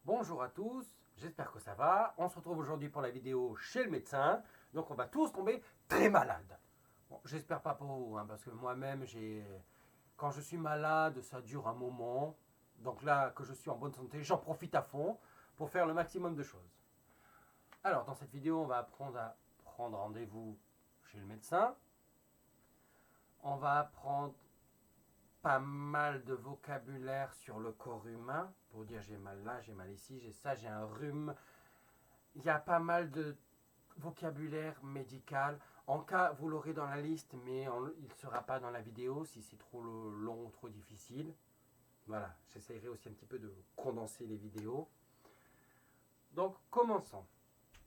Bonjour à tous, j'espère que ça va. On se retrouve aujourd'hui pour la vidéo chez le médecin. Donc on va tous tomber très malades. Bon, j'espère pas pour vous, parce que moi-même, quand je suis malade, ça dure un moment. Donc là que je suis en bonne santé, j'en profite à fond pour faire le maximum de choses. Alors dans cette vidéo, on va apprendre à prendre rendez-vous chez le médecin. On va apprendre pas mal de vocabulaire sur le corps humain pour dire j'ai mal là, j'ai mal ici, j'ai ça, j'ai un rhume. Il y a pas mal de vocabulaire médical. En cas, vous l'aurez dans la liste, mais il ne sera pas dans la vidéo si c'est trop long ou trop difficile. Voilà, j'essaierai aussi un petit peu de condenser les vidéos. Donc, commençons.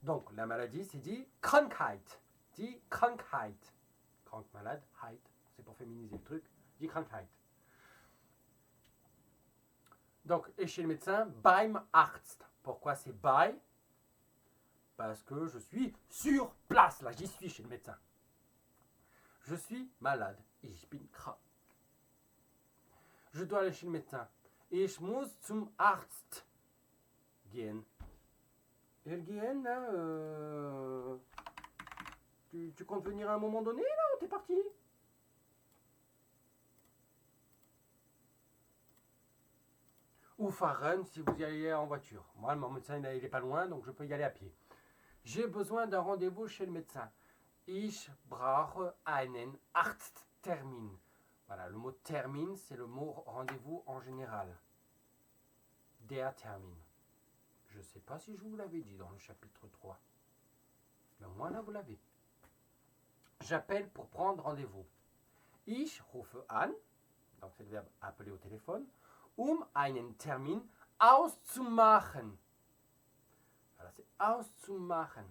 Donc, la maladie, c'est dit Krankheit. Dit Krankheit. Krank, malade, Heit, c'est pour féminiser le truc. Dit Krankheit. Donc, et chez le médecin, beim Arzt. Pourquoi c'est bei? Parce que je suis sur place, là, j'y suis chez le médecin. Je suis malade. Ich bin krank. Je dois aller chez le médecin. Ich muss zum Arzt gehen. Et le gehen, là, tu comptes venir à un moment donné, là, ou t'es parti? Ou fahren si vous y allez en voiture. Moi, mon médecin, il est pas loin, donc je peux y aller à pied. J'ai besoin d'un rendez-vous chez le médecin. Ich brauche einen Arzttermin. Voilà, le mot termin, c'est le mot rendez-vous en général. Der Termin. Je ne sais pas si je vous l'avais dit dans le chapitre 3. Mais moi, là, vous l'avez. J'appelle pour prendre rendez-vous. Ich rufe an, donc c'est le verbe appeler au téléphone, einen Termin auszumachen. Voilà, c'est auszumachen.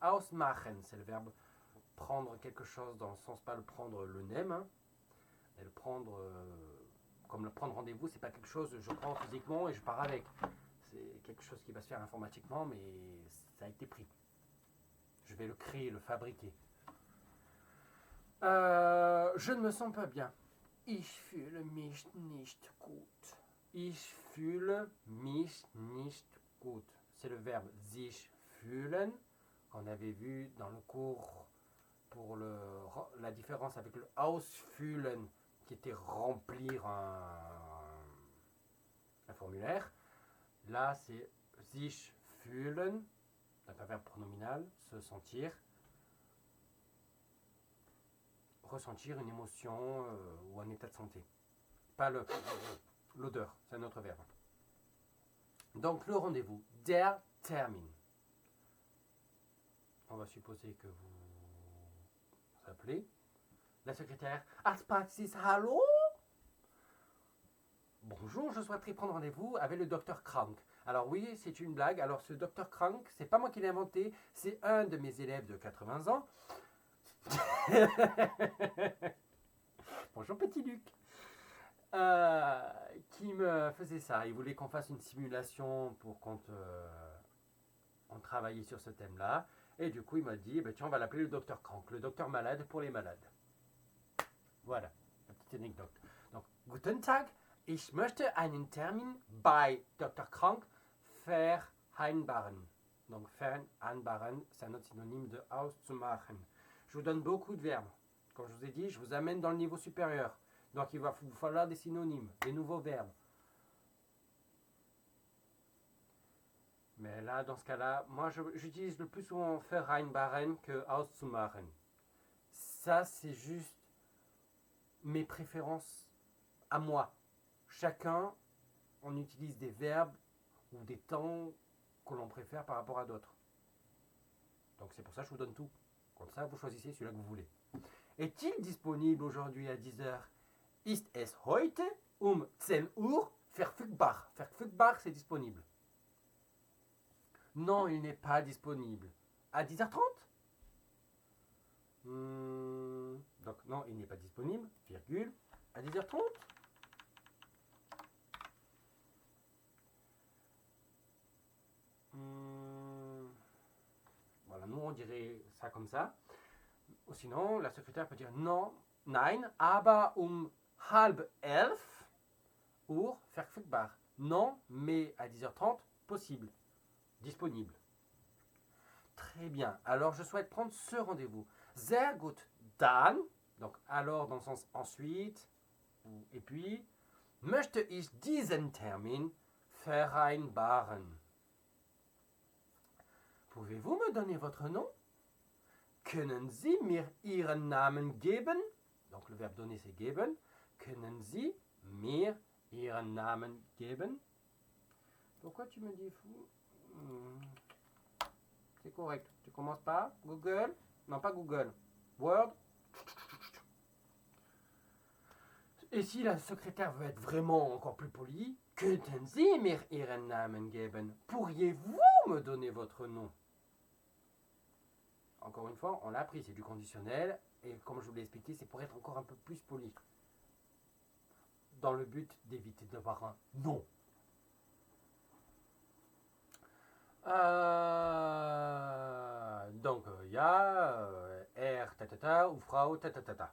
Ausmachen, c'est le verbe prendre quelque chose dans le sens, pas le prendre le nem, mais le prendre, comme le prendre rendez-vous, c'est pas quelque chose, je prends physiquement et je pars avec. C'est quelque chose qui va se faire informatiquement, mais ça a été pris. Je vais le créer, le fabriquer. Je ne me sens pas bien. Ich fühle mich nicht gut. Ich fühle mich nicht gut. C'est le verbe sich fühlen qu'on avait vu dans le cours pour la différence avec le ausfüllen qui était remplir un formulaire. Là, c'est sich fühlen, donc un verbe pronominal, se sentir, ressentir une émotion ou un état de santé. Pas l'odeur, c'est un autre verbe. Donc le rendez-vous, der Termin. On va supposer que vous appelez. La secrétaire, Arztpraxis, hallo? Bonjour, je souhaiterais prendre rendez-vous avec le docteur Krank. Alors oui, c'est une blague. Alors ce docteur Krank, c'est pas moi qui l'ai inventé, c'est un de mes élèves de 80 ans. Bonjour petit Luc. Qui me faisait ça. Il voulait qu'on fasse une simulation pour qu'on on travaillait sur ce thème-là. Et du coup, il m'a dit, tiens, on va l'appeler le docteur Krank, le docteur malade pour les malades. Voilà, la petite anecdote. Donc, Guten Tag, ich möchte einen Termin bei Dr. Krank vereinbaren. Donc, vereinbaren, c'est un autre synonyme de auszumachen. Je vous donne beaucoup de verbes. Comme je vous ai dit, je vous amène dans le niveau supérieur. Donc, il va vous falloir des synonymes, des nouveaux verbes. Mais là, dans ce cas-là, moi, j'utilise le plus souvent vereinbaren que auszumachen. Ça, c'est juste mes préférences à moi. Chacun, on utilise des verbes ou des temps que l'on préfère par rapport à d'autres. Donc c'est pour ça que je vous donne tout. Comme ça, vous choisissez celui-là que vous voulez. Est-il disponible aujourd'hui à 10h? Ist es heute 10 Uhr verfügbar? Verfügbar, c'est disponible. Non, il n'est pas disponible. À 10h30? Donc non, il n'est pas disponible, virgule, à 10h30. Voilà, nous on dirait ça comme ça. Ou sinon, la secrétaire peut dire non, nein, aber 10:30 Uhr verfügbar. Non, mais à 10h30 possible, disponible. Très bien. Alors, je souhaite prendre ce rendez-vous. Sehr gut. Dann, donc alors dans le sens ensuite, et puis, möchte ich diesen Termin vereinbaren. Pouvez-vous me donner votre nom? Können Sie mir Ihren Namen geben? Donc le verbe donner c'est geben. Können Sie mir Ihren Namen geben? Pourquoi tu me dis fou? C'est correct. Tu commences par Google? Non, pas Google. Word. Et si la secrétaire veut être vraiment encore plus polie, könnten Sie mir Ihren Namen geben? Pourriez-vous me donner votre nom? Encore une fois, on l'a appris, c'est du conditionnel. Et comme je vous l'ai expliqué, c'est pour être encore un peu plus poli. Dans le but d'éviter d'avoir un non. Donc, il y a R, tatata, ou Frau, tatatata.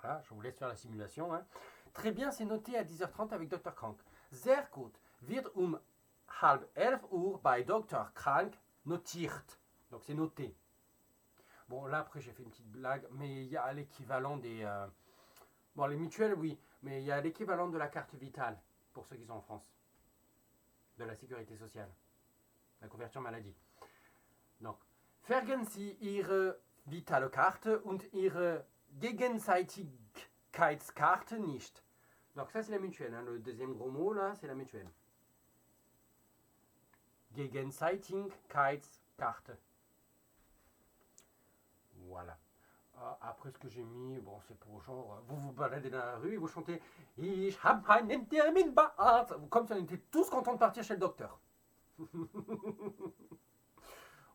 Voilà, je vous laisse faire la simulation. Hein. Très bien, c'est noté à 10h30 avec Dr. Krank. Sehr gut, wird 10:30 bei Dr. Krank notiert. Donc, c'est noté. Bon, là, après, j'ai fait une petite blague, mais il y a l'équivalent des... Bon, les mutuelles, oui, mais il y a l'équivalent de la carte vitale, pour ceux qui sont en France, de la sécurité sociale, la couverture maladie. Donc, vergen Sie Ihre vitale Karte und Ihre Gegenseitigkeitskarte nicht. Donc, ça, c'est la mutuelle. Hein. Le deuxième gros mot, là, c'est la mutuelle. Gegenseitigkeitskarte. Voilà. Après, ce que j'ai mis, bon, c'est pour genre, vous vous baladez dans la rue et vous chantez Ich hab einen Termin bei Arzt. Comme si on était tous contents de partir chez le docteur.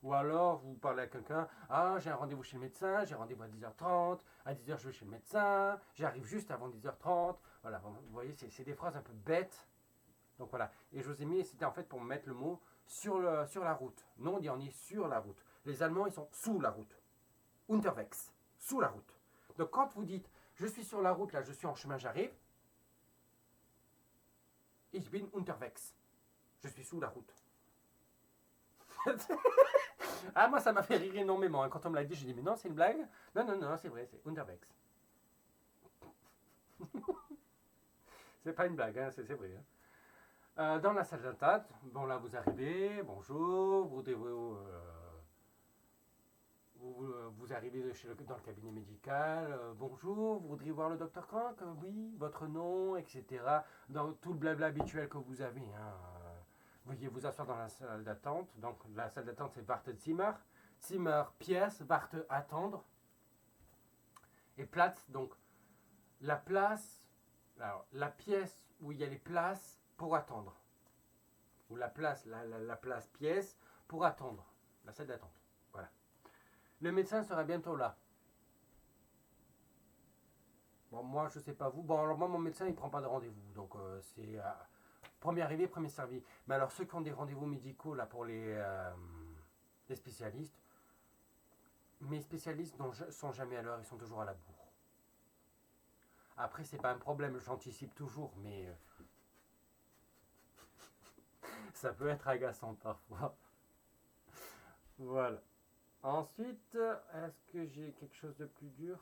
Ou alors, vous parlez à quelqu'un, ah, j'ai un rendez-vous chez le médecin, j'ai rendez-vous à 10h30, à 10h je vais chez le médecin, j'arrive juste avant 10h30. Voilà, vous voyez, c'est des phrases un peu bêtes. Donc voilà, et je vous ai mis, c'était en fait pour mettre le mot sur la route. Non, on est sur la route. Les Allemands, ils sont sous la route. Unterwegs, sous la route. Donc quand vous dites, je suis sur la route, là, je suis en chemin, j'arrive. Ich bin unterwegs. Je suis sous la route. Ah, moi, ça m'a fait rire énormément. Hein. Quand on me l'a dit, j'ai dit, mais non, c'est une blague. Non, non, non, c'est vrai, c'est unterwegs. C'est pas une blague, hein, c'est vrai. Hein. Dans la salle d'attente, bon, là, vous arrivez, bonjour, vous arrivez dans le cabinet médical, bonjour, vous voudriez voir le docteur Krank? Oui, votre nom, etc. Dans tout le blabla habituel que vous avez. Hein. Veuillez vous asseoir dans la salle d'attente. Donc la salle d'attente c'est Wartezimmer. Zimmer, pièce, Warte, attendre. Et Platz, donc la place, alors la pièce où il y a les places pour attendre. Ou la place, la place pièce pour attendre. La salle d'attente. Voilà. Le médecin sera bientôt là. Bon, moi, je sais pas vous. Bon, alors moi, mon médecin, il prend pas de rendez-vous. Donc, c'est premier arrivé, premier servi. Mais alors, ceux qui ont des rendez-vous médicaux, là, pour les spécialistes, mes spécialistes ne sont jamais à l'heure. Ils sont toujours à la bourre. Après, c'est pas un problème. J'anticipe toujours, mais ça peut être agaçant parfois. Voilà. Ensuite, est-ce que j'ai quelque chose de plus dur?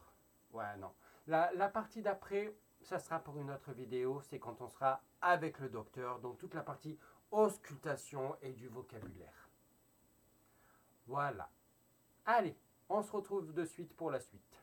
Ouais, non. La partie d'après, ça sera pour une autre vidéo. C'est quand on sera avec le docteur. Donc, toute la partie auscultation et du vocabulaire. Voilà. Allez, on se retrouve de suite pour la suite.